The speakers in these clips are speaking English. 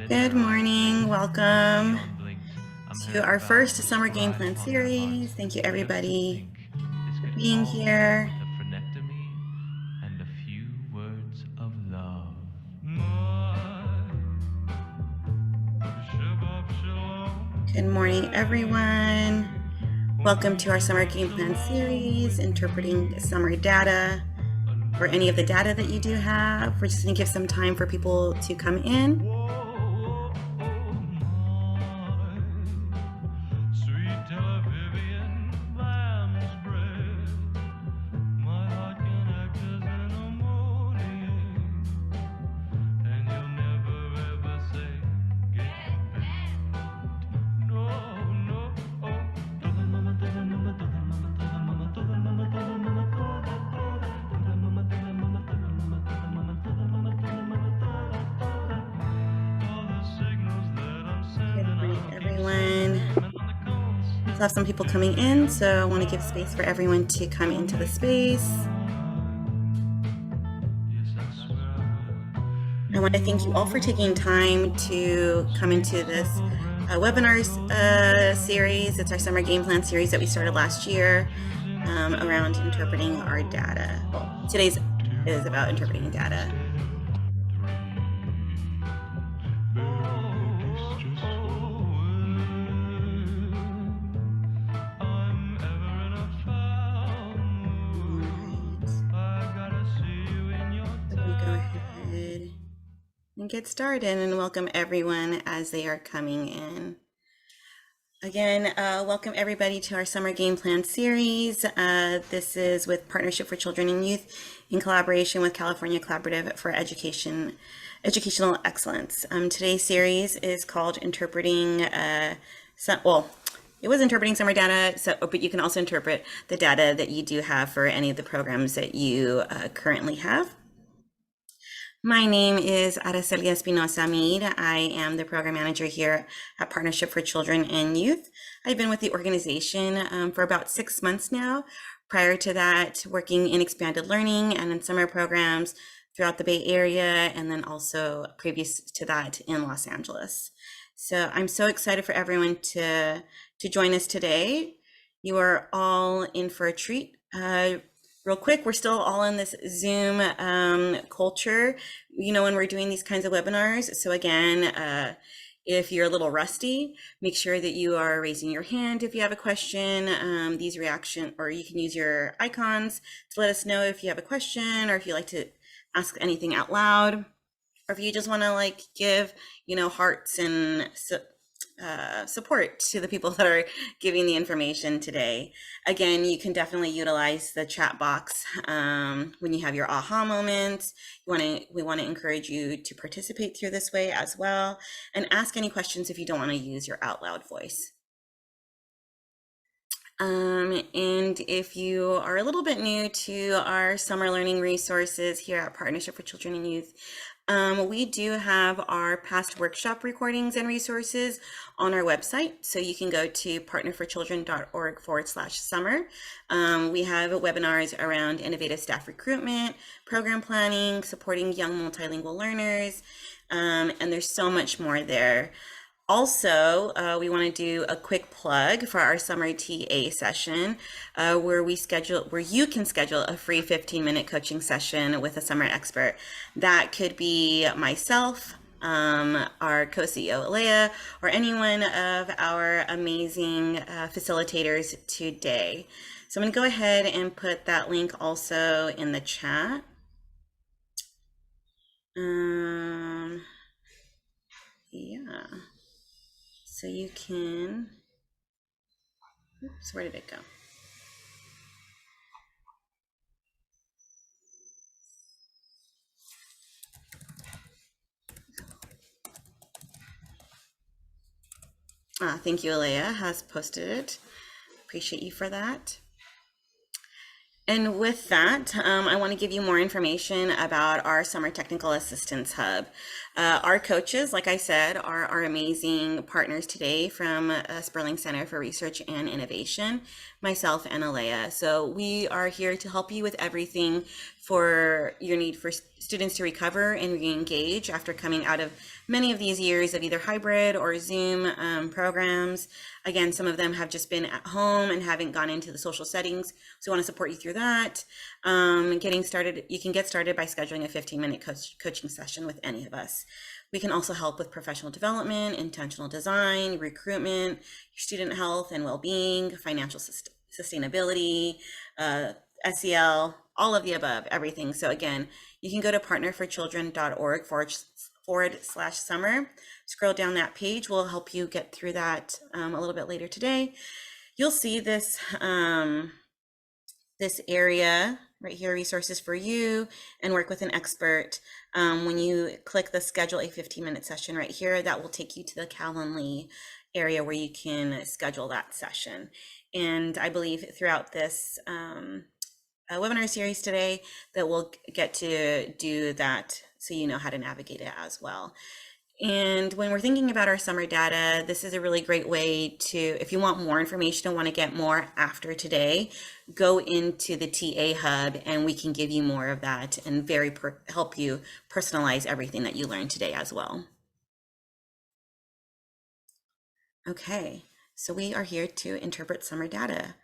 Good morning. Welcome to our first summer game plan series. Thank you, everybody, for being here. And a few words of love. Good morning, everyone. Welcome to our summer game plan series, interpreting summer data or any of the data that you do have. We're just going to give some time for people to come in. Sweet Tel Avivian lamb's bread. My heart can act as an ammonium, and you'll never ever say get bent. No, no. Toda mama, toda mama, toda mama, toda mama, toda mama, toda mama, toda mama, toda mama, toda mama, toda mama, toda mama, toda mama, toda. All the signals that I'm Good sending, morning, I'll keep everyone. sending them on the We still have some people coming in, so I want to give space for everyone to come into the space. I want to thank you all for taking time to come into this webinar series. It's our summer game plan series that we started last year around interpreting our data. Well, today's is about interpreting data. I'm going to go ahead and get started and welcome everyone as they are coming in. Again, welcome everybody to our summer game plan series. This is with Partnership for Children and Youth in collaboration with California Collaborative for Educational Excellence. Today's series is called Interpreting, it was interpreting summer data, but you can also interpret the data that you do have for any of the programs that you currently have. My name is Aracelia Espinosa Mead. I am the program manager here at Partnership for Children and Youth. I've been with the organization for about 6 months now. Prior to that, working in expanded learning and in summer programs throughout the Bay Area, and then also previous to that in Los Angeles. So I'm so excited for everyone to join us today. You are all in for a treat. Real quick, we're still all in this Zoom culture, when we're doing these kinds of webinars. So again, if you're a little rusty, make sure that you are raising your hand if you have a question. Or you can use your icons to let us know if you have a question or if you like to ask anything out loud, or if you just want to give, hearts and support to the people that are giving the information today. Again, you can definitely utilize the chat box when you have your aha moments. We want to encourage you to participate through this way as well, and ask any questions if you don't want to use your out loud voice. And if you are a little bit new to our summer learning resources here at Partnership for Children and Youth, we do have our past workshop recordings and resources on our website. So you can go to partnerforchildren.org/summer. We have webinars around innovative staff recruitment, program planning, supporting young multilingual learners, and there's so much more there. Also, we want to do a quick plug for our summer TA session, where you can schedule a free 15-minute coaching session with a summer expert. That could be myself, our co-CEO Alea, or any one of our amazing facilitators today. So I'm going to go ahead and put that link also in the chat. Yeah. So you can, oops, where did it go? Thank you, Alea has posted it. Appreciate you for that. And with that, I want to give you more information about our Summer Technical Assistance Hub. Our coaches, like I said, are our amazing partners today from Sperling Center for Research and Innovation, myself and Alea. So we are here to help you with everything for your need for students to recover and re-engage after coming out of many of these years of either hybrid or Zoom programs. Again, some of them have just been at home and haven't gone into the social settings. So we want to support you through that. Getting started, you can get started by scheduling a 15-minute coaching session with any of us. We can also help with professional development, intentional design, recruitment, your student health and well-being, financial sustainability, uh, SEL, all of the above, everything. So again, you can go to partnerforchildren.org forward slash summer. Scroll down that page. We'll help you get through that a little bit later today. You'll see this area right here, resources for you, and work with an expert. When you click the schedule a 15-minute session right here, that will take you to the Calendly area where you can schedule that session. And I believe throughout this webinar series today that we'll get to do that so you know how to navigate it as well. And when we're thinking about our summer data, this is a really great way to, if you want more information and want to get more after today, go into the TA Hub and we can give you more of that and help you personalize everything that you learned today as well. Okay, so we are here to interpret summer data.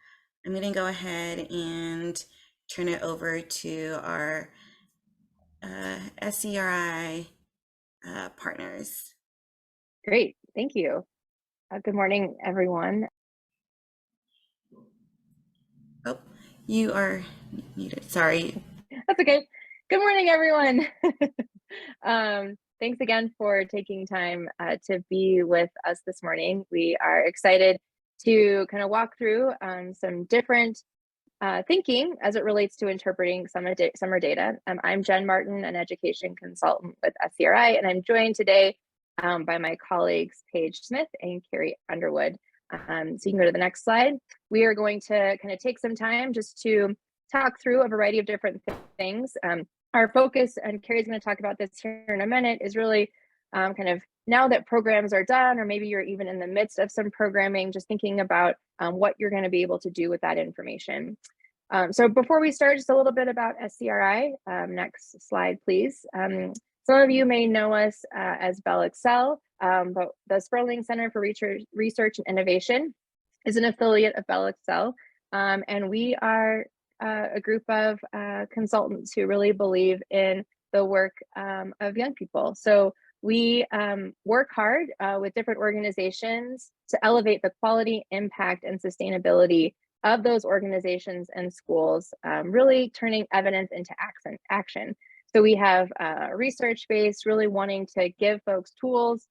I'm going to go ahead and turn it over to our SCRI partners. Great, thank you. Good morning, everyone. Oh, you are muted. Sorry. That's okay. Good morning, everyone. Thanks again for taking time to be with us this morning. We are excited to kind of walk through some different thinking as it relates to interpreting summer data. I'm Jen Martin, an education consultant with SCRI, and I'm joined today by my colleagues, Paige Smith and Carrie Underwood. So you can go to the next slide. We are going to kind of take some time just to talk through a variety of different things. Our focus, and Carrie's going to talk about this here in a minute, is really kind of now that programs are done, or maybe you're even in the midst of some programming, just thinking about what you're going to be able to do with that information. So before we start, just a little bit about SCRI. Next slide, please. Some of you may know us as Bell Excel, but the Sperling Center for Research and Innovation is an affiliate of Bell Excel, and we are a group of consultants who really believe in the work of young people. So we work hard with different organizations to elevate the quality, impact, and sustainability of those organizations and schools, really turning evidence into action. So we have a research base, really wanting to give folks tools,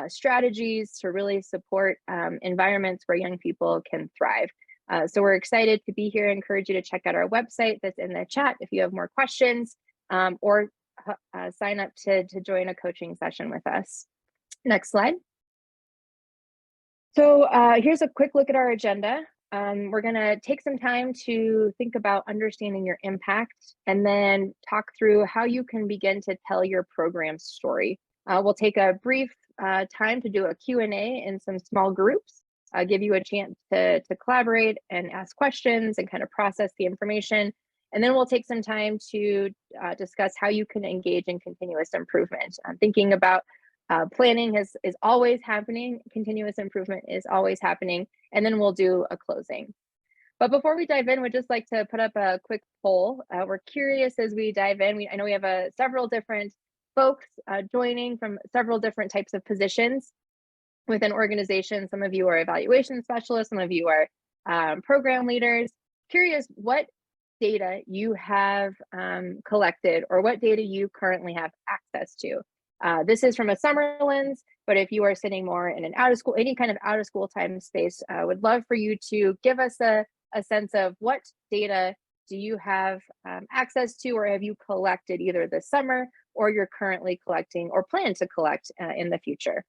strategies to really support environments where young people can thrive. So we're excited to be here. I encourage you to check out our website that's in the chat if you have more questions, or sign up to join a coaching session with us. Next slide. So here's a quick look at our agenda. We're going to take some time to think about understanding your impact and then talk through how you can begin to tell your program story. We'll take a brief time to do a Q&A in some small groups, give you a chance to collaborate and ask questions and kind of process the information. And then we'll take some time to discuss how you can engage in continuous improvement. Thinking about planning is always happening, continuous improvement is always happening, and then we'll do a closing. But before we dive in, we'd just like to put up a quick poll. We're curious as we dive in. I know we have several different folks joining from several different types of positions within organizations. Some of you are evaluation specialists, some of you are program leaders. Curious what data you have collected or what data you currently have access to. This is from a summer lens, but if you are sitting more in an out of school, any kind of out of school time space, would love for you to give us a sense of what data do you have access to, or have you collected either this summer or you're currently collecting or plan to collect in the future.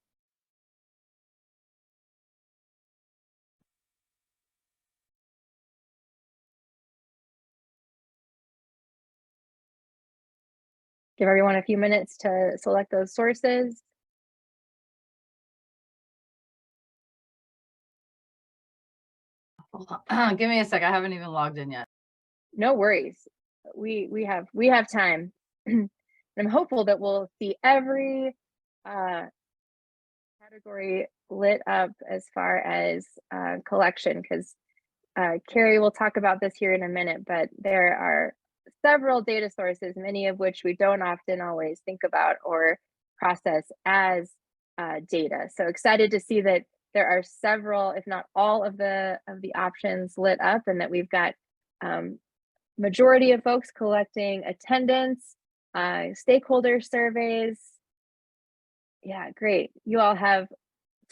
Give everyone a few minutes to select those sources. Hold on. Give me a sec. I haven't even logged in yet. No worries. We have time. I'm hopeful that we'll see every category lit up as far as collection, because Carrie will talk about this here in a minute, but there are several data sources, many of which we don't often always think about or process as data. So excited to see that there are several, if not all of the options lit up, and that we've got majority of folks collecting attendance, stakeholder surveys. Yeah, great. You all have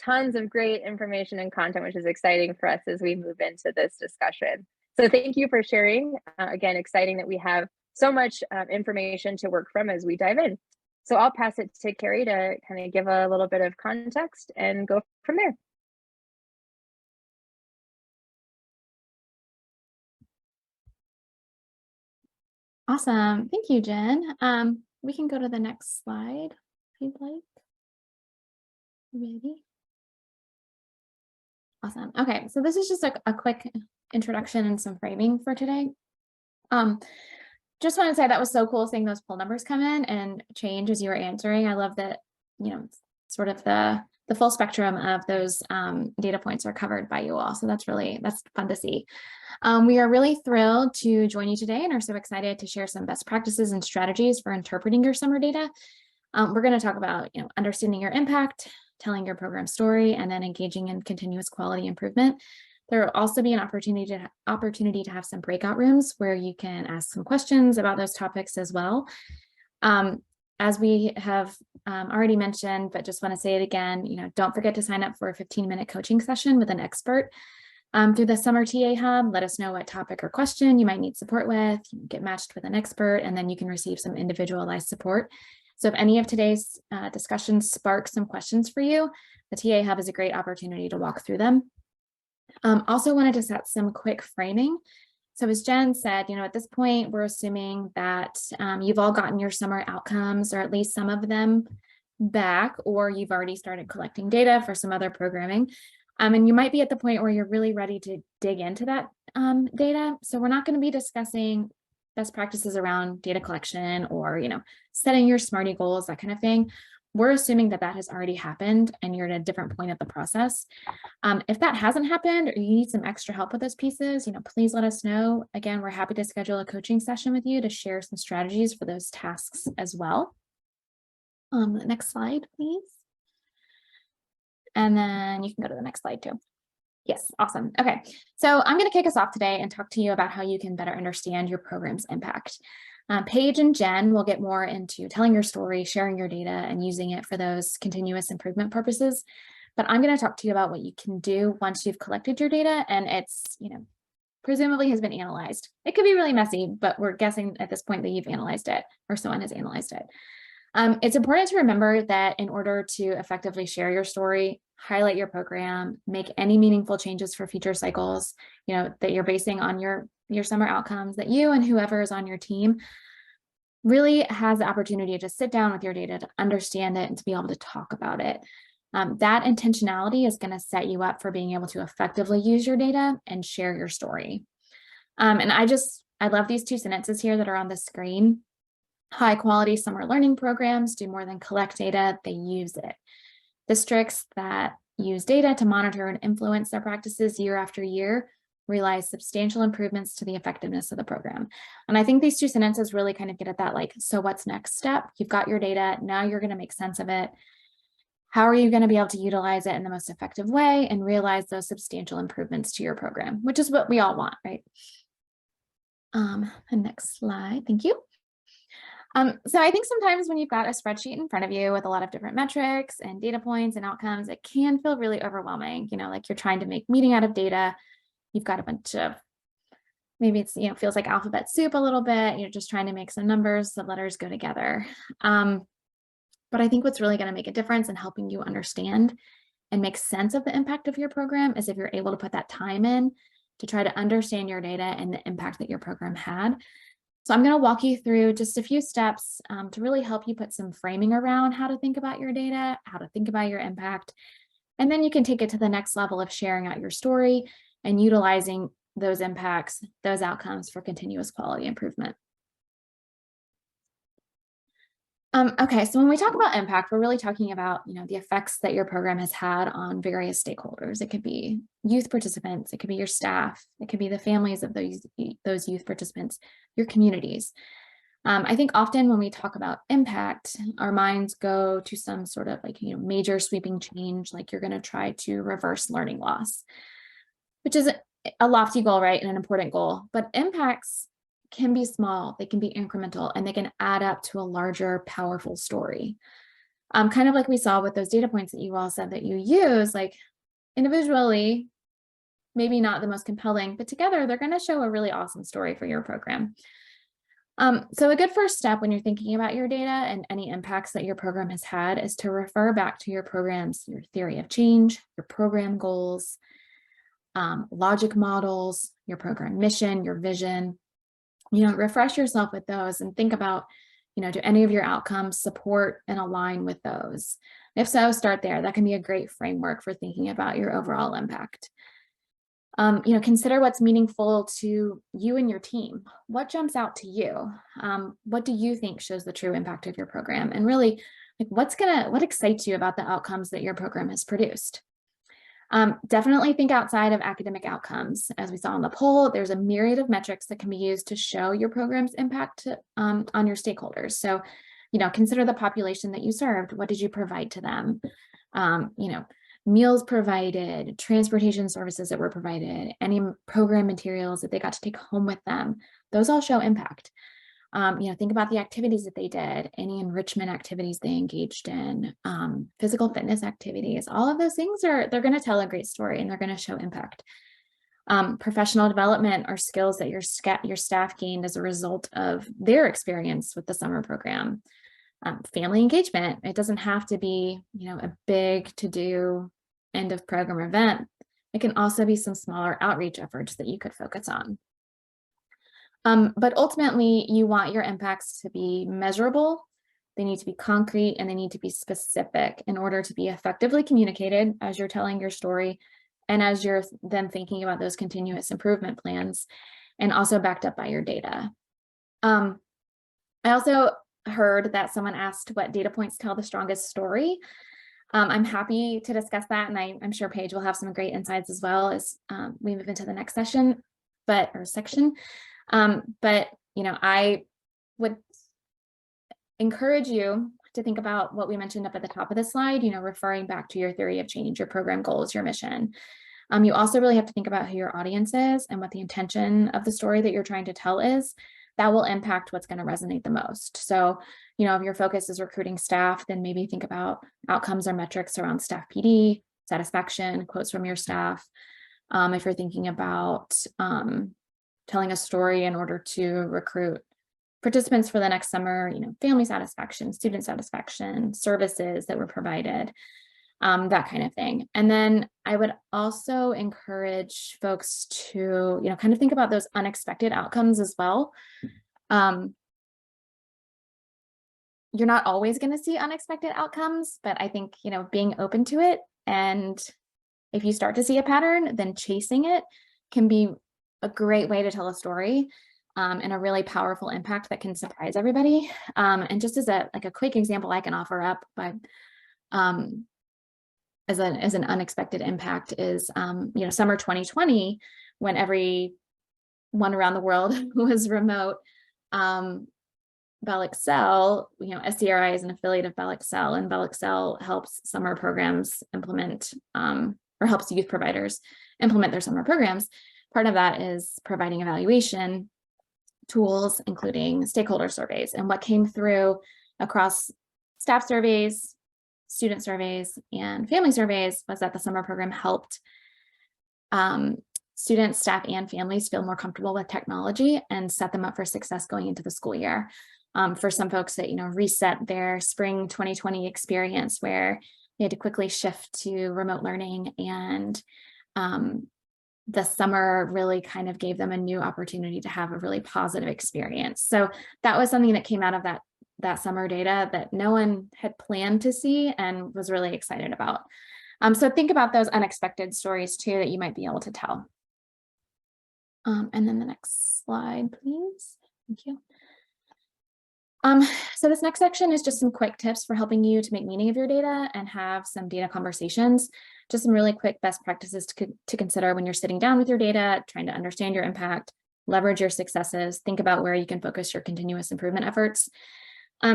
tons of great information and content, which is exciting for us as we move into this discussion. So thank you for sharing. Again, exciting that we have so much information to work from as we dive in. So I'll pass it to Carrie to kind of give a little bit of context and go from there. Awesome. Thank you, Jen. We can go to the next slide if you'd like. Ready? Awesome. Okay, so this is just a quick introduction and some framing for today. Just want to say that was so cool seeing those poll numbers come in and change as you were answering. I love that, you know, sort of the full spectrum of those data points are covered by you all. So that's fun to see. We are really thrilled to join you today and are so excited to share some best practices and strategies for interpreting your summer data. We're going to talk about, you know, understanding your impact, telling your program story, and then engaging in continuous quality improvement. There will also be an opportunity to have some breakout rooms where you can ask some questions about those topics as well. As we have already mentioned, but just want to say it again, you know, don't forget to sign up for a 15-minute coaching session with an expert through the Summer TA Hub. Let us know what topic or question you might need support with, get matched with an expert, and then you can receive some individualized support. So if any of today's discussions spark some questions for you, the TA Hub is a great opportunity to walk through them. Also wanted to set some quick framing. So as Jen said, you know, at this point, we're assuming that you've all gotten your summer outcomes, or at least some of them, back, or you've already started collecting data for some other programming. And you might be at the point where you're really ready to dig into that data. So we're not going to be discussing best practices around data collection or, you know, setting your Smarty goals, that kind of thing. We're assuming that has already happened and you're at a different point of the process. If that hasn't happened or you need some extra help with those pieces, you know, please let us know. Again, we're happy to schedule a coaching session with you to share some strategies for those tasks as well. Next slide, please. And then you can go to the next slide too. Yes, awesome. Okay, so I'm going to kick us off today and talk to you about how you can better understand your program's impact. Paige and Jen will get more into telling your story, sharing your data, and using it for those continuous improvement purposes. But I'm going to talk to you about what you can do once you've collected your data and it's, you know, presumably has been analyzed. It could be really messy, but we're guessing at this point that you've analyzed it or someone has analyzed it. It's important to remember that in order to effectively share your story, highlight your program, make any meaningful changes for future cycles, you know, that you're basing on your summer outcomes, that you and whoever is on your team really has the opportunity to sit down with your data, to understand it, and to be able to talk about it. That intentionality is going to set you up for being able to effectively use your data and share your story. And I love these two sentences here that are on the screen. High quality summer learning programs do more than collect data, they use it. Districts that use data to monitor and influence their practices year after year realize substantial improvements to the effectiveness of the program. And I think these two sentences really kind of get at that, like, so what's next step? You've got your data, now you're going to make sense of it. How are you going to be able to utilize it in the most effective way and realize those substantial improvements to your program, which is what we all want, right? The next slide, thank you. So I think sometimes when you've got a spreadsheet in front of you with a lot of different metrics and data points and outcomes, it can feel really overwhelming, you know, like you're trying to make meaning out of data. You've got a bunch of, maybe it's, you know, feels like alphabet soup a little bit. You're just trying to make some numbers, the letters go together. But I think what's really going to make a difference in helping you understand and make sense of the impact of your program is if you're able to put that time in to try to understand your data and the impact that your program had. So I'm going to walk you through just a few steps to really help you put some framing around how to think about your data, how to think about your impact, and then you can take it to the next level of sharing out your story and utilizing those impacts, those outcomes for continuous quality improvement. Okay, so when we talk about impact, we're really talking about, the effects that your program has had on various stakeholders. It could be youth participants, it could be your staff, it could be the families of those youth participants, your communities. I think often when we talk about impact, our minds go to some sort of major sweeping change, like you're going to try to reverse learning loss, which is a lofty goal, right? And an important goal, but impacts can be small, they can be incremental, and they can add up to a larger, powerful story. Kind of like we saw with those data points that you all said that you use, like individually, maybe not the most compelling, but together they're going to show a really awesome story for your program. So a good first step when you're thinking about your data and any impacts that your program has had is to refer back to your programs, your theory of change, your program goals, logic models, your program mission, your vision. Refresh yourself with those and think about, do any of your outcomes support and align with those? If so, start there. That can be a great framework for thinking about your overall impact. Consider what's meaningful to you and your team. What jumps out to you? What do you think shows the true impact of your program? And really, what excites you about the outcomes that your program has produced? Definitely think outside of academic outcomes. As we saw in the poll, there's a myriad of metrics that can be used to show your program's impact on your stakeholders. So, consider the population that you served. What did you provide to them? Meals provided, transportation services that were provided, any program materials that they got to take home with them. Those all show impact. Think about the activities that they did, any enrichment activities they engaged in, physical fitness activities, all of those things they're going to tell a great story and they're going to show impact. Professional development or skills that your staff gained as a result of their experience with the summer program. Family engagement, it doesn't have to be, a big to-do end of program event. It can also be some smaller outreach efforts that you could focus on. But ultimately, you want your impacts to be measurable, they need to be concrete, and they need to be specific in order to be effectively communicated as you're telling your story and as you're then thinking about those continuous improvement plans, and also backed up by your data. I also heard that someone asked what data points tell the strongest story. I'm happy to discuss that, and I'm sure Paige will have some great insights as well as we move into the next section. I would encourage you to think about what we mentioned up at the top of the slide, referring back to your theory of change, your program goals, your mission. You also really have to think about who your audience is and what the intention of the story that you're trying to tell is. That will impact what's going to resonate the most. So, if your focus is recruiting staff, then maybe think about outcomes or metrics around staff PD, satisfaction, quotes from your staff. If you're thinking about telling a story in order to recruit participants for the next summer, family satisfaction, student satisfaction, services that were provided, that kind of thing. And then I would also encourage folks to, kind of think about those unexpected outcomes as well. You're not always going to see unexpected outcomes, but I think, being open to it, and if you start to see a pattern, then chasing it can be a great way to tell a story and a really powerful impact that can surprise everybody. And just as a quick example I can offer up by as an unexpected impact is, summer 2020, when everyone around the world was remote, BelExcel, SCRI is an affiliate of BelExcel, and BelExcel helps summer programs implement, or helps youth providers implement their summer programs. Part of that is providing evaluation tools, including stakeholder surveys. And what came through across staff surveys, student surveys, and family surveys was that the summer program helped students, staff, and families feel more comfortable with technology and set them up for success going into the school year. For some folks that, reset their spring 2020 experience where they had to quickly shift to remote learning and the summer really kind of gave them a new opportunity to have a really positive experience. So that was something that came out of that summer data that no one had planned to see and was really excited about. So think about those unexpected stories too that you might be able to tell. And then the next slide, please. Thank you. So this next section is just some quick tips for helping you to make meaning of your data and have some data conversations. Just some really quick best practices to consider when you're sitting down with your data, trying to understand your impact, leverage your successes, think about where you can focus your continuous improvement efforts.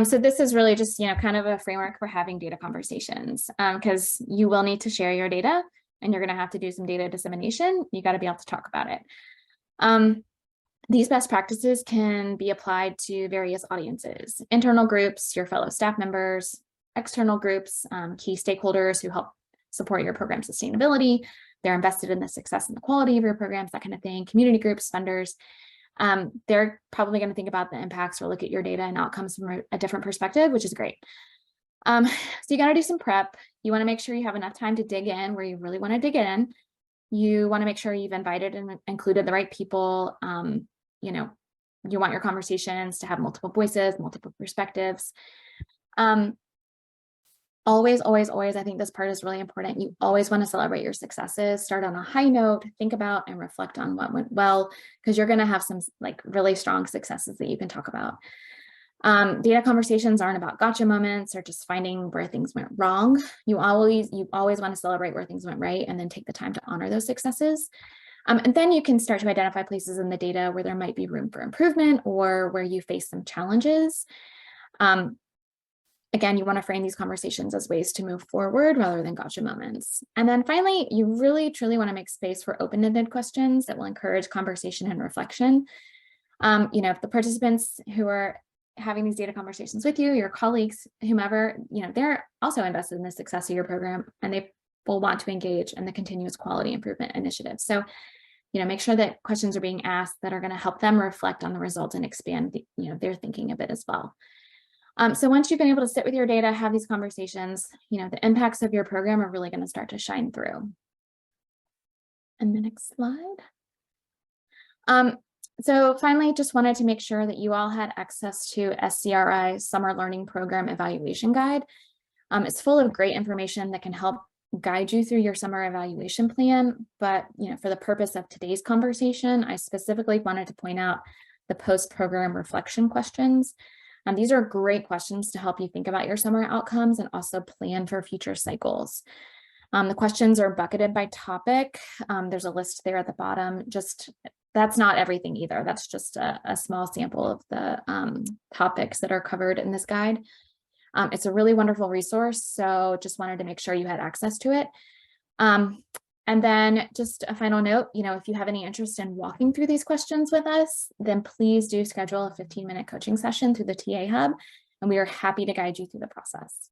So this is really just, kind of a framework for having data conversations, because you will need to share your data and you're going to have to do some data dissemination. You got to be able to talk about it. These best practices can be applied to various audiences, internal groups, your fellow staff members, external groups, key stakeholders who help support your program sustainability. They're invested in the success and the quality of your programs, that kind of thing, community groups, funders. They're probably going to think about the impacts or look at your data and outcomes from a different perspective, which is great. So you got to do some prep. You want to make sure you have enough time to dig in where you really want to dig in. You want to make sure you've invited and included the right people. You want your conversations to have multiple voices, multiple perspectives. Always, I think this part is really important. You always want to celebrate your successes, start on a high note, think about and reflect on what went well, because you're going to have some really strong successes that you can talk about. Data conversations aren't about gotcha moments or just finding where things went wrong. You always want to celebrate where things went right and then take the time to honor those successes. And then you can start to identify places in the data where there might be room for improvement or where you face some challenges. Again, you want to frame these conversations as ways to move forward rather than gotcha moments. And then finally, you really, truly want to make space for open-ended questions that will encourage conversation and reflection. If the participants who are having these data conversations with you, your colleagues, whomever, they're also invested in the success of your program and they will want to engage in the continuous quality improvement initiative. So, make sure that questions are being asked that are going to help them reflect on the results and expand their thinking a bit as well. So once you've been able to sit with your data, have these conversations, the impacts of your program are really going to start to shine through. And the next slide. So finally, just wanted to make sure that you all had access to SCRI's Summer Learning Program Evaluation Guide. It's full of great information that can help guide you through your summer evaluation plan. But, for the purpose of today's conversation, I specifically wanted to point out the post-program reflection questions. These are great questions to help you think about your summer outcomes and also plan for future cycles. The questions are bucketed by topic. There's a list there at the bottom. That's not everything either. That's just a small sample of the topics that are covered in this guide. It's a really wonderful resource, so just wanted to make sure you had access to it. And then just a final note, if you have any interest in walking through these questions with us, then please do schedule a 15-minute coaching session through the TA Hub, and we are happy to guide you through the process.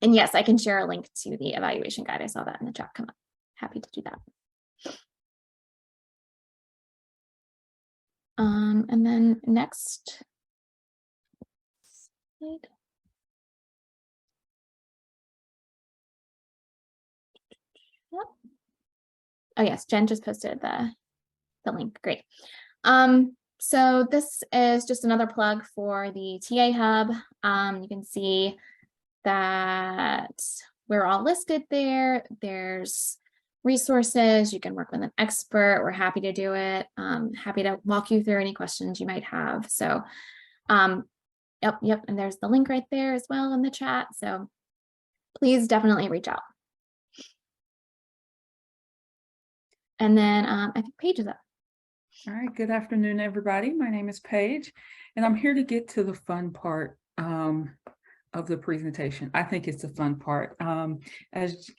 And yes, I can share a link to the evaluation guide. I saw that in the chat come up. Happy to do that. And then next slide. Yep. Oh yes, Jen just posted the link. Great. So this is just another plug for the TA Hub. You can see that we're all listed there. There's resources. You can work with an expert. We're happy to do it. Happy to walk you through any questions you might have. So, yep. And there's the link right there as well in the chat. So please definitely reach out. And then I think Paige is up. All right, good afternoon, everybody. My name is Paige, and I'm here to get to the fun part of the presentation. I think it's the fun part. As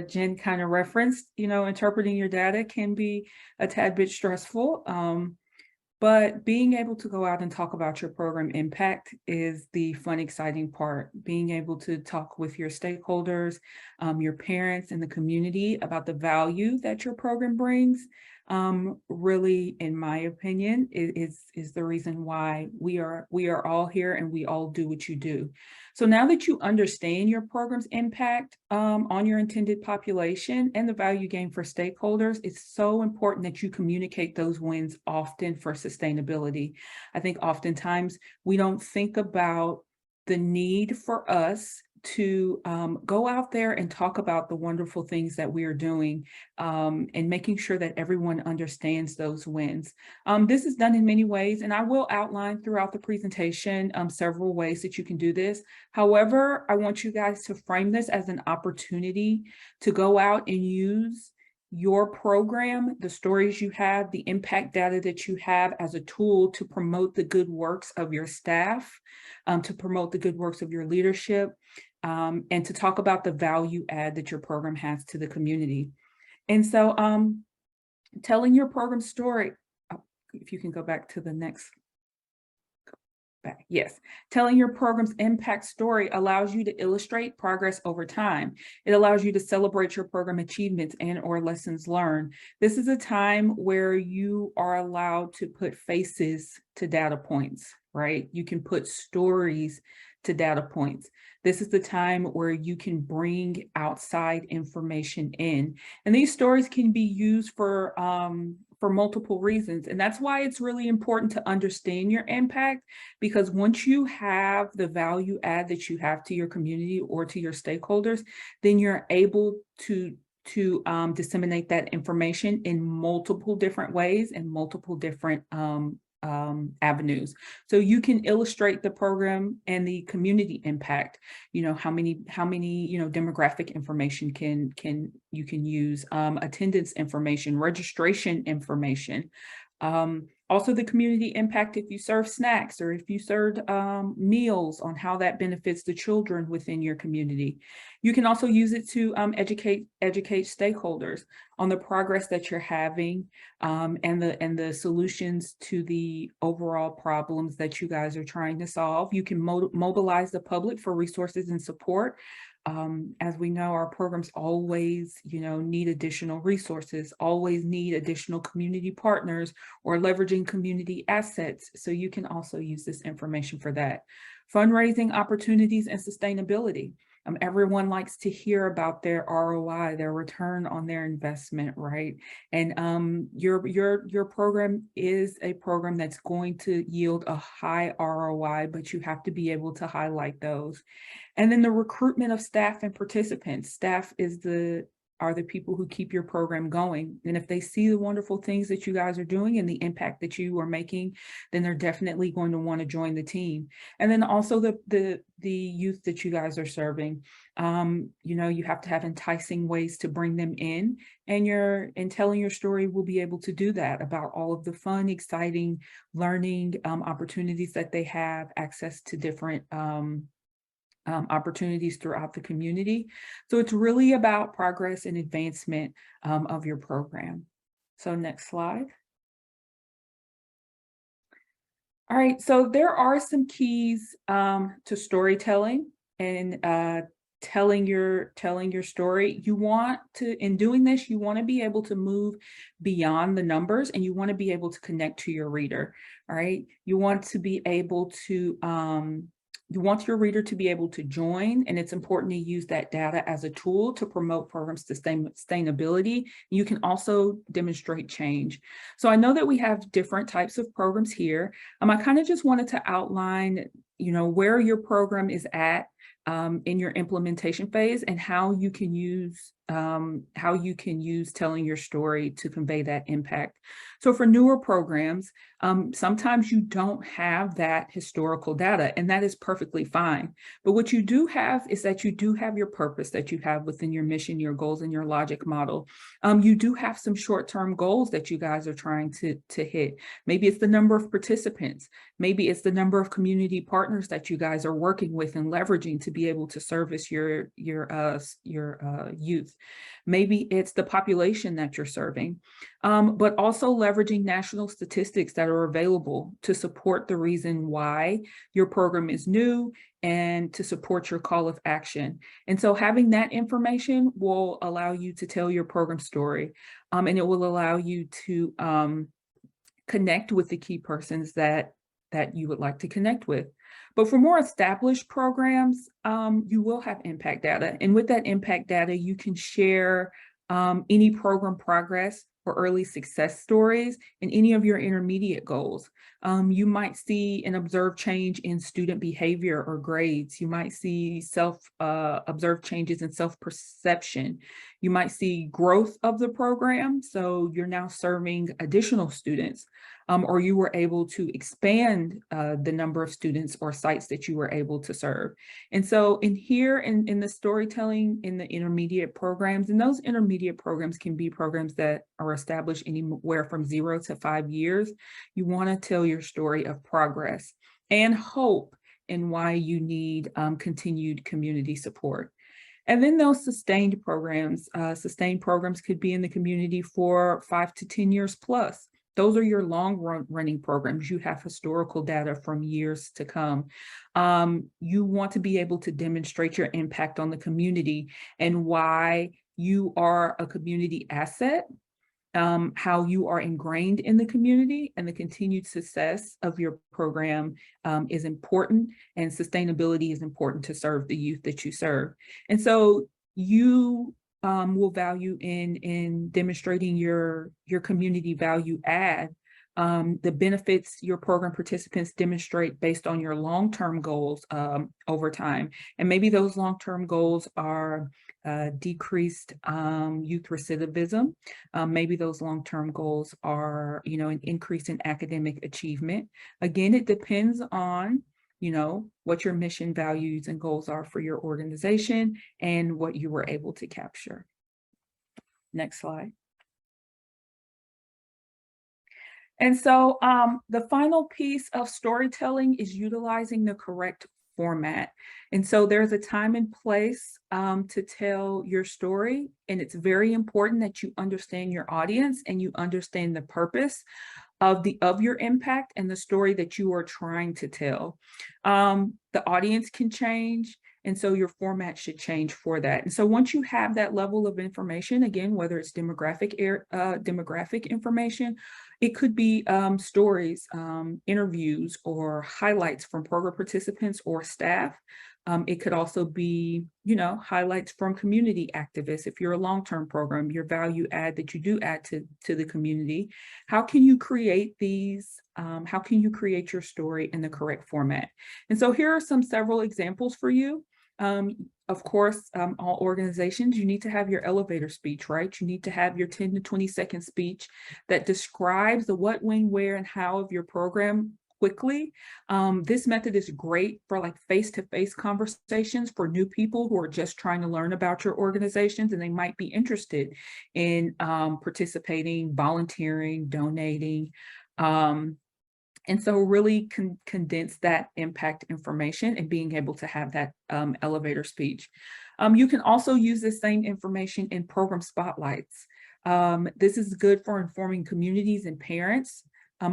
Jen kind of referenced, interpreting your data can be a tad bit stressful, but being able to go out and talk about your program impact is the fun, exciting part. Being able to talk with your stakeholders, your parents, and the community about the value that your program brings really, in my opinion, is the reason why we are all here and we all do what you do. So now that you understand your program's impact on your intended population and the value gain for stakeholders, it's so important that you communicate those wins often for sustainability. I think oftentimes we don't think about the need for us to go out there and talk about the wonderful things that we are doing, and making sure that everyone understands those wins. This is done in many ways, and I will outline throughout the presentation several ways that you can do this. However, I want you guys to frame this as an opportunity to go out and use your program, the stories you have, the impact data that you have as a tool to promote the good works of your staff, to promote the good works of your leadership, and to talk about the value add that your program has to the community. And so telling your program story, if you can go back to the next, back, yes. Telling your program's impact story allows you to illustrate progress over time. It allows you to celebrate your program achievements and or lessons learned. This is a time where you are allowed to put faces to data points, right? You can put stories to data points. This is the time where you can bring outside information in. And these stories can be used for multiple reasons. And that's why it's really important to understand your impact, because once you have the value add that you have to your community or to your stakeholders, then you're able to disseminate that information in multiple different ways and multiple different avenues. So you can illustrate the program and the community impact. You know, how many demographic information you can use, attendance information, registration information. Also the community impact if you serve snacks or if you served meals, on how that benefits the children within your community. You can also use it to educate stakeholders on the progress that you're having, and the solutions to the overall problems that you guys are trying to solve. You can mobilize the public for resources and support. As we know, our programs always, need additional resources, always need additional community partners or leveraging community assets. So you can also use this information for that. Fundraising opportunities and sustainability. Everyone likes to hear about their ROI, their return on their investment, right? And your program is a program that's going to yield a high ROI, but you have to be able to highlight those. And then the recruitment of staff and participants. Staff are the people who keep your program going. And if they see the wonderful things that you guys are doing and the impact that you are making, then they're definitely going to want to join the team. And then also the youth that you guys are serving. You have to have enticing ways to bring them in, and telling your story will be able to do that, about all of the fun, exciting learning opportunities that they have, access to different opportunities throughout the community. So it's really about progress and advancement of your program. So next slide. All right, so there are some keys to storytelling and telling your story. In doing this, you want to be able to move beyond the numbers, and you want to be able to connect to your reader. All right, you want to be able to you want your reader to be able to join, and it's important to use that data as a tool to promote program sustainability. You can also demonstrate change. So I know that we have different types of programs here. I kind of just wanted to outline, where your program is at in your implementation phase, and how you can use telling your story to convey that impact. So for newer programs, sometimes you don't have that historical data, and that is perfectly fine. But what you do have is that you do have your purpose that you have within your mission, your goals, and your logic model. You do have some short-term goals that you guys are trying to hit. Maybe it's the number of participants. Maybe it's the number of community partners that you guys are working with and leveraging to to be able to service your youth. Maybe it's the population that you're serving, but also leveraging national statistics that are available to support the reason why your program is new and to support your call of action. And so having that information will allow you to tell your program story, and it will allow you to connect with the key persons that you would like to connect with. But for more established programs, you will have impact data. And with that impact data, you can share any program progress or early success stories and any of your intermediate goals. You might see an observed change in student behavior or grades. You might see observed changes in self-perception. You might see growth of the program. So you're now serving additional students, or you were able to expand the number of students or sites that you were able to serve. And so in the storytelling in the intermediate programs, and those intermediate programs can be programs that are established anywhere from 0 to 5 years, you want to tell your story of progress and hope and why you need continued community support. And then those sustained programs could be in the community for 5 to 10 years plus. Those are your long running programs. You have historical data from years to come. You want to be able to demonstrate your impact on the community and why you are a community asset, how you are ingrained in the community, and the continued success of your program is important, and sustainability is important to serve the youth that you serve. And so you will value in demonstrating your community value add, the benefits your program participants demonstrate based on your long-term goals over time. And maybe those long-term goals are decreased youth recidivism. Maybe those long-term goals are, an increase in academic achievement. Again, it depends on what your mission, values, and goals are for your organization and what you were able to capture. Next slide. And so the final piece of storytelling is utilizing the correct format. And so there's a time and place to tell your story. And it's very important that you understand your audience and you understand the purpose of your impact and the story that you are trying to tell. The audience can change, and so your format should change for that. And so once you have that level of information, again, whether it's demographic information, it could be stories, interviews, or highlights from program participants or staff. It could also be, highlights from community activists. If you're a long-term program, your value add that you do add to the community. How can you create these? How can you create your story in the correct format? And so here are several examples for you. Of course, all organizations, you need to have your elevator speech, right? You need to have your 10 to 20-second speech that describes the what, when, where, and how of your program quickly. This method is great for like face-to-face conversations for new people who are just trying to learn about your organizations, and they might be interested in participating, volunteering, donating. And so really condense that impact information and being able to have that elevator speech. You can also use the same information in program spotlights. This is good for informing communities and parents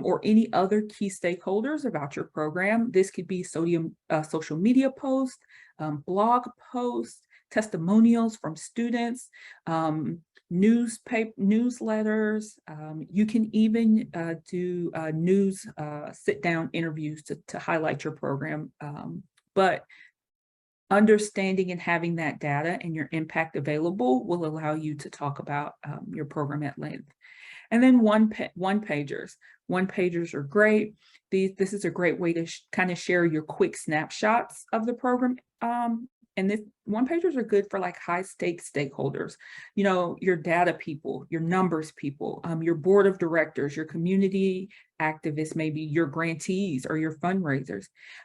or any other key stakeholders about your program. This could be social media posts, blog posts, testimonials from students, newsletters. You can even do news sit-down interviews to highlight your program. But understanding and having that data and your impact available will allow you to talk about your program at length. And then one-pagers. One-pagers are great. This is a great way to kind of share your quick snapshots of the program. And one-pagers are good for like high stakes stakeholders, you know, your data people, your numbers people, your board of directors, your community activists, maybe your grantees or your fundraisers.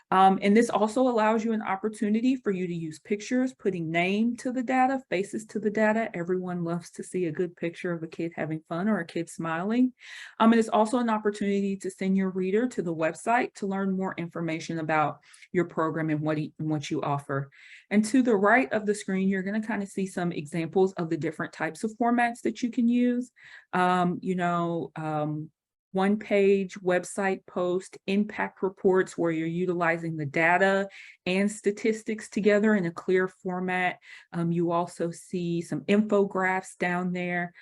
And this also allows you an opportunity for you to use pictures, putting name to the data, faces to the data. Everyone loves to see a good picture of a kid having fun or a kid smiling. And it's also an opportunity to send your reader to the website to learn more information about your program and what you offer. And to the right of the screen, you're going to kind of see some examples of the different types of formats that you can use. One page website post, impact reports where you're utilizing the data and statistics together in a clear format. You also see some infographics down there.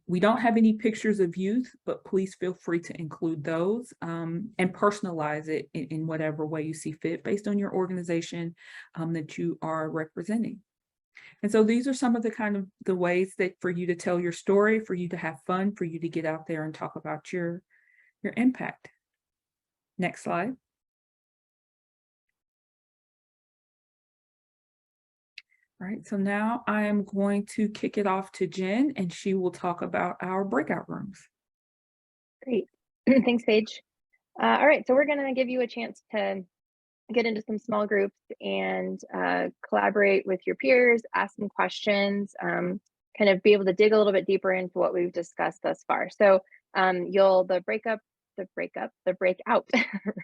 We don't have any pictures of youth, but please feel free to include those and personalize it in whatever way you see fit based on your organization that you are representing. And so these are some of the ways that for you to tell your story, for you to have fun, for you to get out there and talk about your impact. Next slide. All right, so now I am going to kick it off to Jen, and she will talk about our breakout rooms. Great. Thanks, Paige. All right, so we're going to give you a chance to get into some small groups and collaborate with your peers, ask some questions, kind of be able to dig a little bit deeper into what we've discussed thus far. So the breakout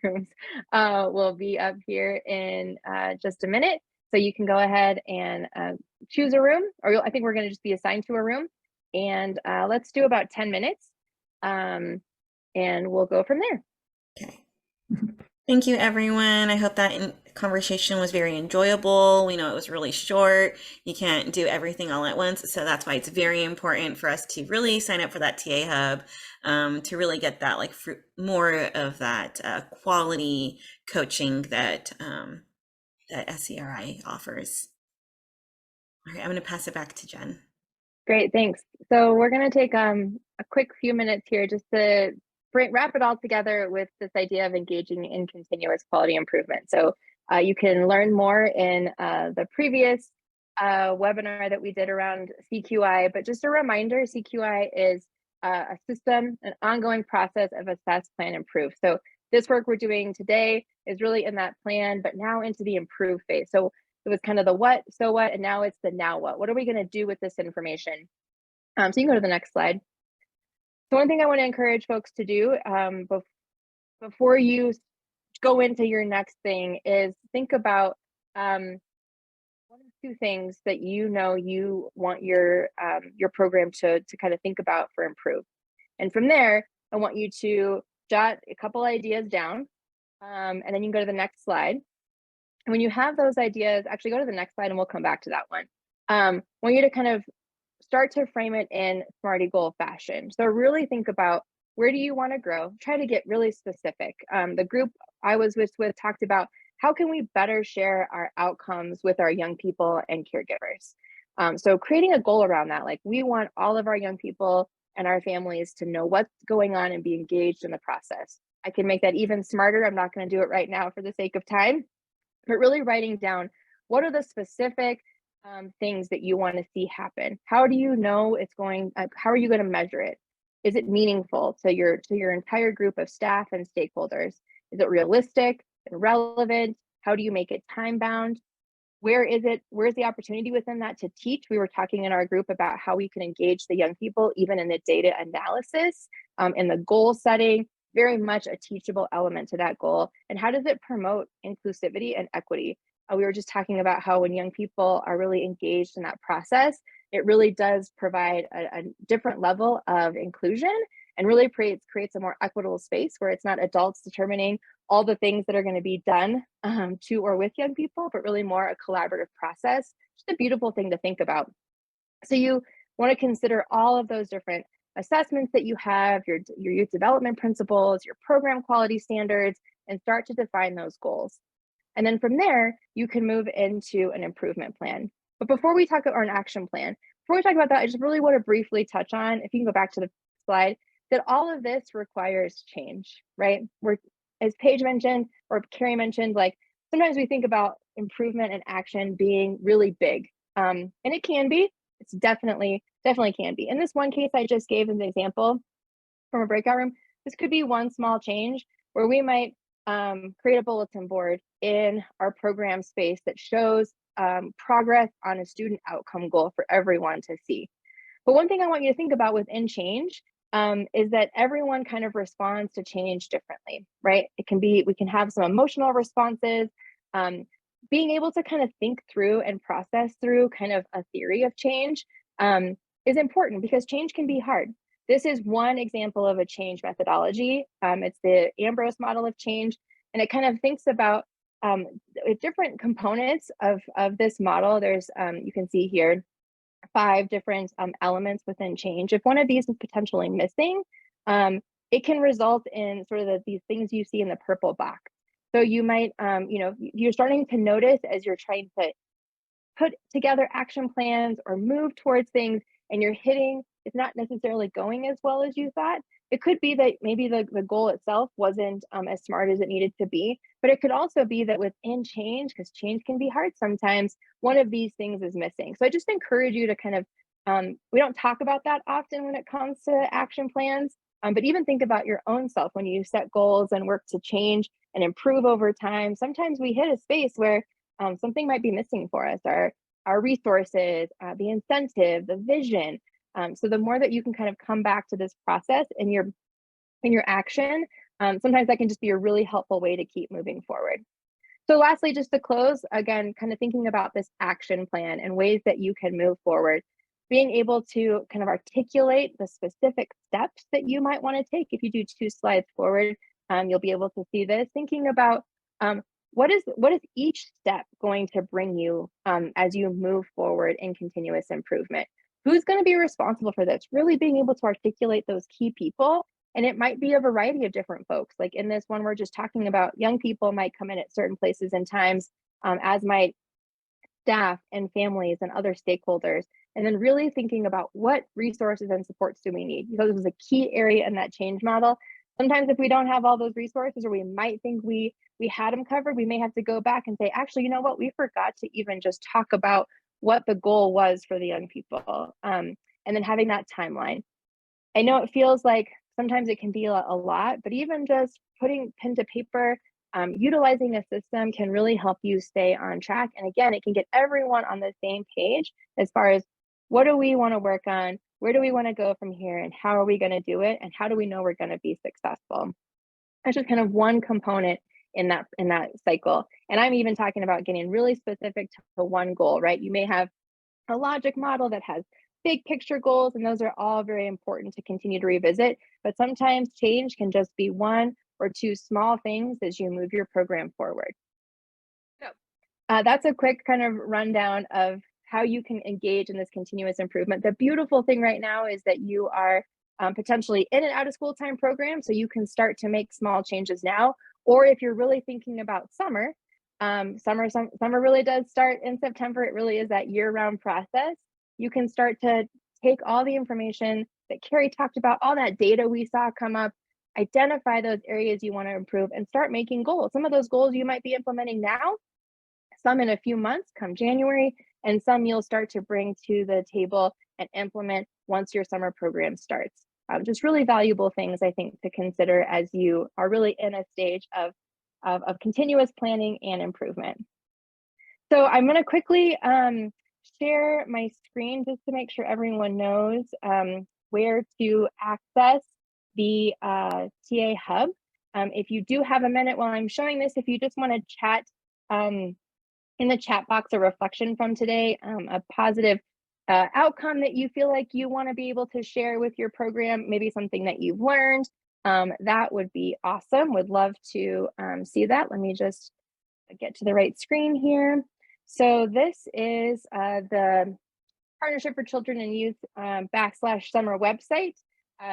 rooms will be up here in just a minute. So you can go ahead and choose a room, or I think we're going to just be assigned to a room, and let's do about 10 minutes, and we'll go from there. Okay. Thank you, everyone. I hope that conversation was very enjoyable. We know it was really short. You can't do everything all at once. So that's why it's very important for us to really sign up for that TA Hub, to really get that more of that quality coaching that that SCRI offers. All right, I'm going to pass it back to Jen. Great, thanks. So we're going to take a quick few minutes here just to wrap it all together with this idea of engaging in continuous quality improvement. So you can learn more in the previous webinar that we did around CQI, but just a reminder, CQI is a system, an ongoing process of assess, plan, improve. So this work we're doing today is really in that plan, but now into the improve phase. So it was kind of the what, so what, and now it's the now what. What are we going to do with this information? So you can go to the next slide. So one thing I want to encourage folks to do before you go into your next thing is think about one or two things that you want your program to kind of think about for improve. And from there, I want you to jot a couple ideas down, and then you can go to the next slide. And when you have those ideas, actually go to the next slide and we'll come back to that one. I want you to kind of start to frame it in SMARTY goal fashion. So really think about, where do you want to grow? Try to get really specific. The group I was with talked about, how can we better share our outcomes with our young people and caregivers? So creating a goal around that, like we want all of our young people and our families to know what's going on and be engaged in the process. I can make that even smarter. I'm not going to do it right now for the sake of time, but really writing down, what are the specific things that you want to see happen? How do you know it's going? How are you going to measure it? Is it meaningful to your entire group of staff and stakeholders? Is it realistic and relevant? How do you make it time bound? Where is it? Where's the opportunity within that to teach? We were talking in our group about how we can engage the young people even in the data analysis, in the goal setting. Very much a teachable element to that goal. And how does it promote inclusivity and equity? We were just talking about how when young people are really engaged in that process, it really does provide a different level of inclusion and really creates a more equitable space where it's not adults determining all the things that are going to be done to or with young people, but really more a collaborative process. Just a beautiful thing to think about. So you want to consider all of those different assessments that you have, your youth development principles, your program quality standards, and start to define those goals. And then from there, you can move into an improvement plan. But before we talk about an action plan, before we talk about that, I just really want to briefly touch on, if you can go back to the slide, that all of this requires change, right? As Paige mentioned, or Carrie mentioned, like sometimes we think about improvement and action being really big. And it can be, it's definitely can be. In this one case I just gave as an example from a breakout room, this could be one small change where we might create a bulletin board in our program space that shows progress on a student outcome goal for everyone to see. But one thing I want you to think about within change is that everyone kind of responds to change differently, right? It can be, we can have some emotional responses. Being able to kind of think through and process through kind of a theory of change is important because change can be hard. This is one example of a change methodology. It's the Ambrose model of change, and it kind of thinks about different components of this model. There's, you can see here, 5 different elements within change. If one of these is potentially missing, it can result in sort of these things you see in the purple box. So you might, you know, you're starting to notice as you're trying to put together action plans or move towards things and you're hitting, it's not necessarily going as well as you thought. It could be that maybe the goal itself wasn't as smart as it needed to be, but it could also be that within change, because change can be hard sometimes, one of these things is missing. So I just encourage you to kind of, we don't talk about that often when it comes to action plans, but even think about your own self when you set goals and work to change and improve over time. Sometimes we hit a space where something might be missing for us, our resources, the incentive, the vision. So the more that you can kind of come back to this process in your action, sometimes that can just be a really helpful way to keep moving forward. So lastly, just to close, again, kind of thinking about this action plan and ways that you can move forward, being able to kind of articulate the specific steps that you might want to take. If you do 2 slides forward, you'll be able to see this, thinking about what is each step going to bring you as you move forward in continuous improvement? Who's going to be responsible for this? Really being able to articulate those key people. And it might be a variety of different folks. Like in this one, we're just talking about young people might come in at certain places and times, as might staff and families and other stakeholders. And then really thinking about what resources and supports do we need? Because it was a key area in that change model. Sometimes if we don't have all those resources, or we might think we had them covered, we may have to go back and say, actually, you know what, we forgot to even just talk about what the goal was for the young people. And then having that timeline. I know it feels like sometimes it can be a lot, but even just putting pen to paper, utilizing a system can really help you stay on track. And again, it can get everyone on the same page as far as what do we want to work on, where do we want to go from here, and how are we going to do it, and how do we know we're going to be successful. That's just kind of one component in that cycle. And I'm even talking about getting really specific to one goal, right? You may have a logic model that has big picture goals, and those are all very important to continue to revisit. But sometimes change can just be 1 or 2 small things as you move your program forward. So that's a quick kind of rundown of how you can engage in this continuous improvement. The beautiful thing right now is that you are potentially in and out of school time program, so you can start to make small changes now. Or if you're really thinking about summer, summer really does start in September. It really is that year-round process. You can start to take all the information that Carrie talked about, all that data we saw come up, identify those areas you want to improve, and start making goals. Some of those goals you might be implementing now, some in a few months come January, and some you'll start to bring to the table and implement once your summer program starts. Just really valuable things, I think, to consider as you are really in a stage of continuous planning and improvement. So I'm going to quickly share my screen just to make sure everyone knows where to access the TA Hub. If you do have a minute while I'm showing this, if you just want to chat in the chat box a reflection from today, a positive outcome that you feel like you want to be able to share with your program, maybe something that you've learned, that would be awesome. Would love to see that. Let me just get to the right screen here. So this is the Partnership for Children and Youth /summer website.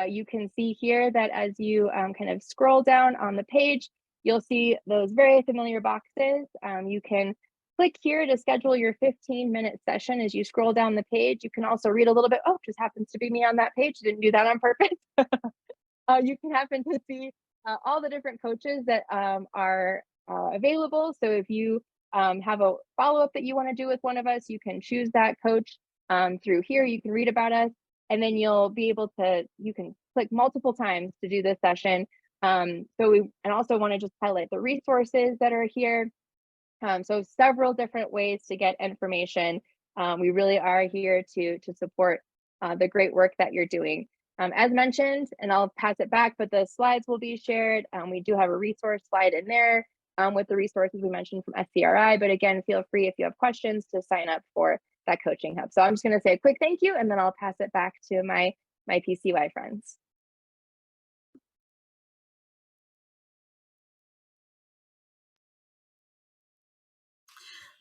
You can see here that as you kind of scroll down on the page, you'll see those very familiar boxes. You can click here to schedule your 15-minute session as you scroll down the page. You can also read a little bit. Oh, just happens to be me on that page. Didn't do that on purpose. You can happen to see all the different coaches that are available. So if you have a follow-up that you want to do with one of us, you can choose that coach through here. You can read about us, and then you'll be able to, you can click multiple times to do this session. And also want to just highlight the resources that are here. So several different ways to get information. We really are here to support the great work that you're doing. As mentioned, and I'll pass it back, but the slides will be shared. We do have a resource slide in there with the resources we mentioned from SCRI. But again, feel free if you have questions to sign up for that coaching hub. So I'm just going to say a quick thank you, and then I'll pass it back to my PCY friends.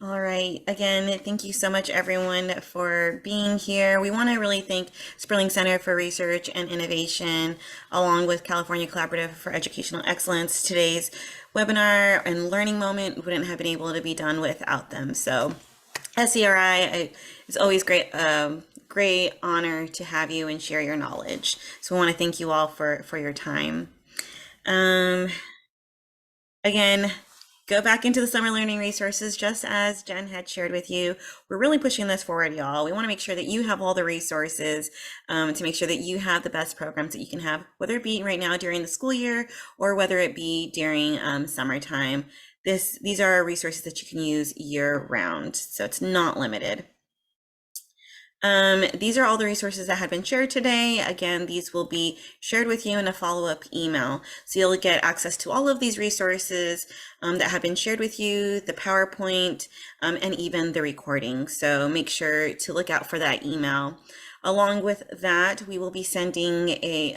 All right. Again, thank you so much, everyone, for being here. We want to really thank Sperling Center for Research and Innovation, along with California Collaborative for Educational Excellence. Today's webinar and learning moment wouldn't have been able to be done without them. So SCRI, it's always great honor to have you and share your knowledge. So we want to thank you all for your time. Again, go back into the summer learning resources, just as Jen had shared with you. We're really pushing this forward, y'all. We want to make sure that you have all the resources to make sure that you have the best programs that you can have, whether it be right now during the school year or whether it be during summertime. These are resources that you can use year round, so it's not limited. These are all the resources that have been shared today. Again, these will be shared with you in a follow-up email. So you'll get access to all of these resources that have been shared with you, the PowerPoint, and even the recording. So make sure to look out for that email. Along with that, we will be sending a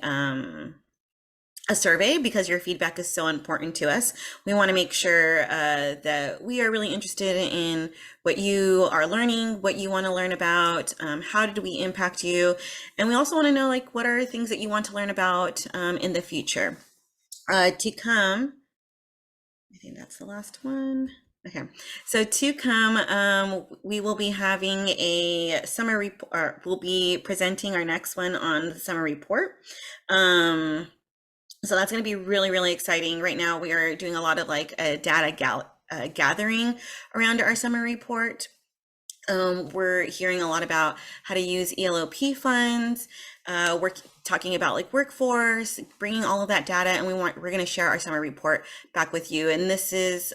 survey because your feedback is so important to us. We want to make sure that we are really interested in what you are learning, what you want to learn about, how did we impact you, and we also want to know, like, what are things that you want to learn about in the future. To come, I think that's the last one. Okay, so to come, we will be having a summer report. We'll be presenting our next one on the summer report. So that's going to be really, really exciting. Right now, we are doing a lot of data gathering around our summer report. We're hearing a lot about how to use ELOP funds. We're talking about like workforce, bringing all of that data, and we're going to share our summer report back with you. And this is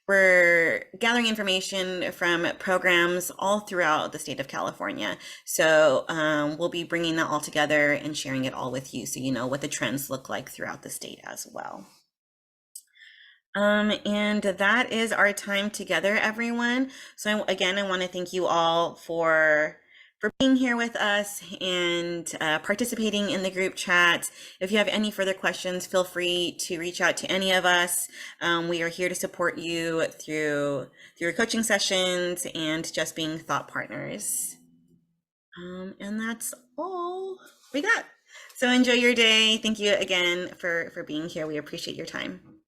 we're gathering information from programs all throughout the state of California. So we'll be bringing that all together and sharing it all with you so you know what the trends look like throughout the state as well. And that is our time together, everyone. So again, I want to thank you all for being here with us and participating in the group chat. If you have any further questions, feel free to reach out to any of us. We are here to support you through your coaching sessions and just being thought partners. And that's all we got. So enjoy your day. Thank you again for being here. We appreciate your time.